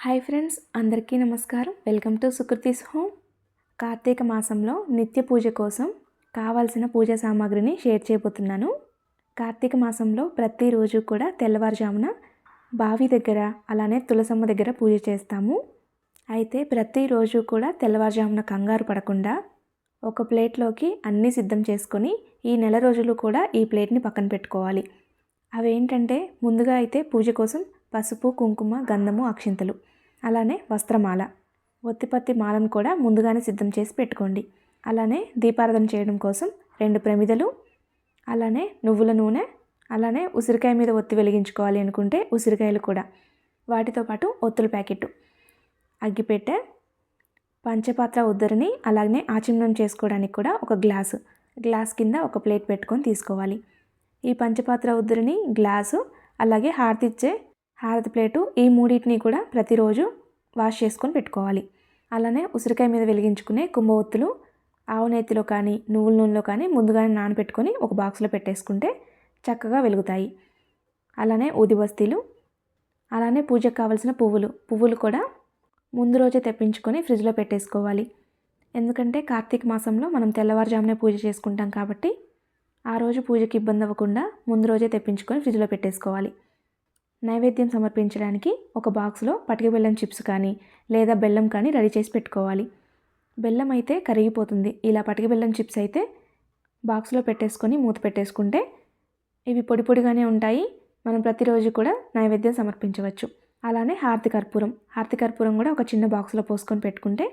Hi friends, అందరికీ నమస్కారం. Welcome to Sukriti's home. Karthika మాసంలో నిత్య పూజ కోసం కావాల్సిన పూజా సామాగ్రిని షేర్ చేయబోతున్నాను. కార్తీక మాసంలో ప్రతిరోజు కూడా తెల్లవారుజామున బావి దగ్గర అలానే తులసమ్మ దగ్గర పూజ చేస్తాము. అయితే ప్రతిరోజు కూడా తెల్లవారుజామున కంగారు పడకుండా ఒక ప్లేట్లోకి అన్నీ సిద్ధం చేసుకొని ఈ నెల రోజులు కూడా ఈ ప్లేట్ని పక్కన పెట్టుకోవాలి. అవేంటంటే ముందుగా అయితే పూజ కోసం పసుపు, కుంకుమ, గంధము, అక్షింతలు, అలానే వస్త్రమాల, ఒత్తిపత్తి మాలను కూడా ముందుగానే సిద్ధం చేసి పెట్టుకోండి. అలానే దీపారాధన చేయడం కోసం 2 ప్రమిదలు, అలానే నువ్వుల నూనె, అలానే ఉసిరికాయ మీద ఒత్తి వెలిగించుకోవాలి అనుకుంటే ఉసిరికాయలు కూడా, వాటితో పాటు ఒత్తుల ప్యాకెట్, అగ్గిపెట్టె, పంచపాత్ర ఉద్దరిని, అలాగే ఆచమనం చేసుకోవడానికి కూడా ఒక గ్లాస్ కింద ఒక ప్లేట్ పెట్టుకొని తీసుకోవాలి. ఈ పంచపాత్ర ఉద్దరిని, గ్లాసు, అలాగే హారతి ప్లేటు, ఈ మూడింటిని కూడా ప్రతిరోజు వాష్ చేసుకొని పెట్టుకోవాలి. అలానే ఉసిరికాయ మీద వెలిగించుకునే కుంభ ఒత్తులు ఆవు నేతిలో కానీ నువ్వుల నూనెలో కానీ ముందుగానే నానబెట్టుకొని ఒక బాక్స్లో పెట్టేసుకుంటే చక్కగా వెలుగుతాయి. అలానే ఊది బస్తీలు, అలానే పూజకు కావాల్సిన పువ్వులు కూడా ముందు రోజే తెప్పించుకొని ఫ్రిడ్జ్లో పెట్టేసుకోవాలి. ఎందుకంటే కార్తీక మాసంలో మనం తెల్లవారుజామునే పూజ చేసుకుంటాం కాబట్టి ఆ రోజు పూజకి ఇబ్బంది అవ్వకుండా ముందు రోజే తెప్పించుకొని ఫ్రిడ్జ్లో పెట్టేసుకోవాలి. నైవేద్యం సమర్పించడానికి ఒక బాక్స్లో పటిక బెల్లం చిప్స్ కానీ లేదా బెల్లం కానీ రెడీ చేసి పెట్టుకోవాలి. బెల్లం అయితే కరిగిపోతుంది. ఇలా పటిక బెల్లం చిప్స్ అయితే బాక్స్లో పెట్టేసుకొని మూత పెట్టేసుకుంటే ఇవి పొడి పొడిగానే ఉంటాయి. మనం ప్రతిరోజు కూడా నైవేద్యం సమర్పించవచ్చు. అలానే హారతి కర్పూరం కూడా ఒక చిన్న బాక్స్లో పోసుకొని పెట్టుకుంటే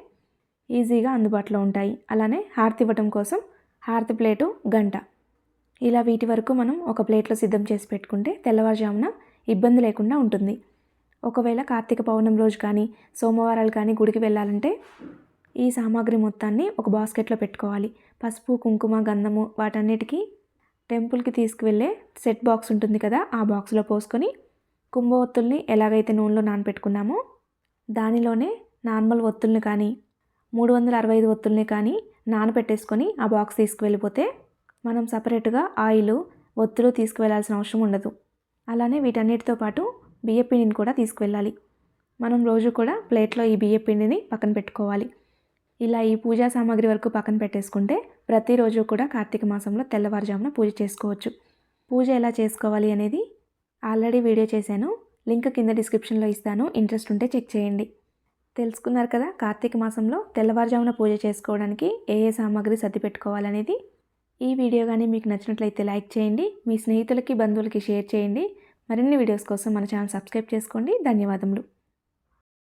ఈజీగా అందుబాటులో ఉంటాయి. అలానే హారతి ఇవ్వటం కోసం హారతి ప్లేటు, గంట, ఇలా వీటి వరకు మనం ఒక ప్లేట్లో సిద్ధం చేసి పెట్టుకుంటే తెల్లవారుజామున ఇబ్బంది లేకుండా ఉంటుంది. ఒకవేళ కార్తీక పౌర్ణమి రోజు కానీ సోమవారాలు కానీ గుడికి వెళ్ళాలంటే ఈ సామాగ్రి మొత్తాన్ని ఒక బాస్కెట్లో పెట్టుకోవాలి. పసుపు, కుంకుమ, గంధము వాటన్నిటికీ టెంపుల్కి తీసుకువెళ్ళే సెట్ బాక్స్ ఉంటుంది కదా, ఆ బాక్స్లో పోసుకొని కుంభ ఒత్తుల్ని ఎలాగైతే నూనెలో నానపెట్టుకున్నామో దానిలోనే నార్మల్ ఒత్తుల్ని కానీ 365 ఒత్తుల్ని కానీ నానపెట్టేసుకొని ఆ బాక్స్ తీసుకువెళ్ళిపోతే మనం సపరేట్గా ఆయిల్, ఒత్తులు తీసుకువెళ్ళాల్సిన అవసరం ఉండదు. అలానే వీటన్నిటితో పాటు బియ్యపిండిని కూడా తీసుకువెళ్ళాలి. మనం రోజు కూడా ప్లేట్లో ఈ బియ్యపిండిని పక్కన పెట్టుకోవాలి. ఇలా ఈ పూజా సామాగ్రి వరకు పక్కన పెట్టేసుకుంటే ప్రతిరోజు కూడా కార్తీక మాసంలో తెల్లవారుజామున పూజ చేసుకోవచ్చు. పూజ ఎలా చేసుకోవాలి అనేది ఆల్రెడీ వీడియో చేశాను, లింక్ కింద డిస్క్రిప్షన్లో ఇస్తాను. ఇంట్రెస్ట్ ఉంటే చెక్ చేయండి. తెలుసుకున్నారు కదా కార్తీక మాసంలో తెల్లవారుజామున పూజ చేసుకోవడానికి ఏ సామాగ్రి సర్ది పెట్టుకోవాలనేది. ఈ వీడియో కానీ మీకు నచ్చినట్లయితే లైక్ చేయండి, మీ స్నేహితులకి, బంధువులకి షేర్ చేయండి. మరిన్ని వీడియోస్ కోసం మన ఛానల్ సబ్స్క్రైబ్ చేసుకోండి. ధన్యవాదములు.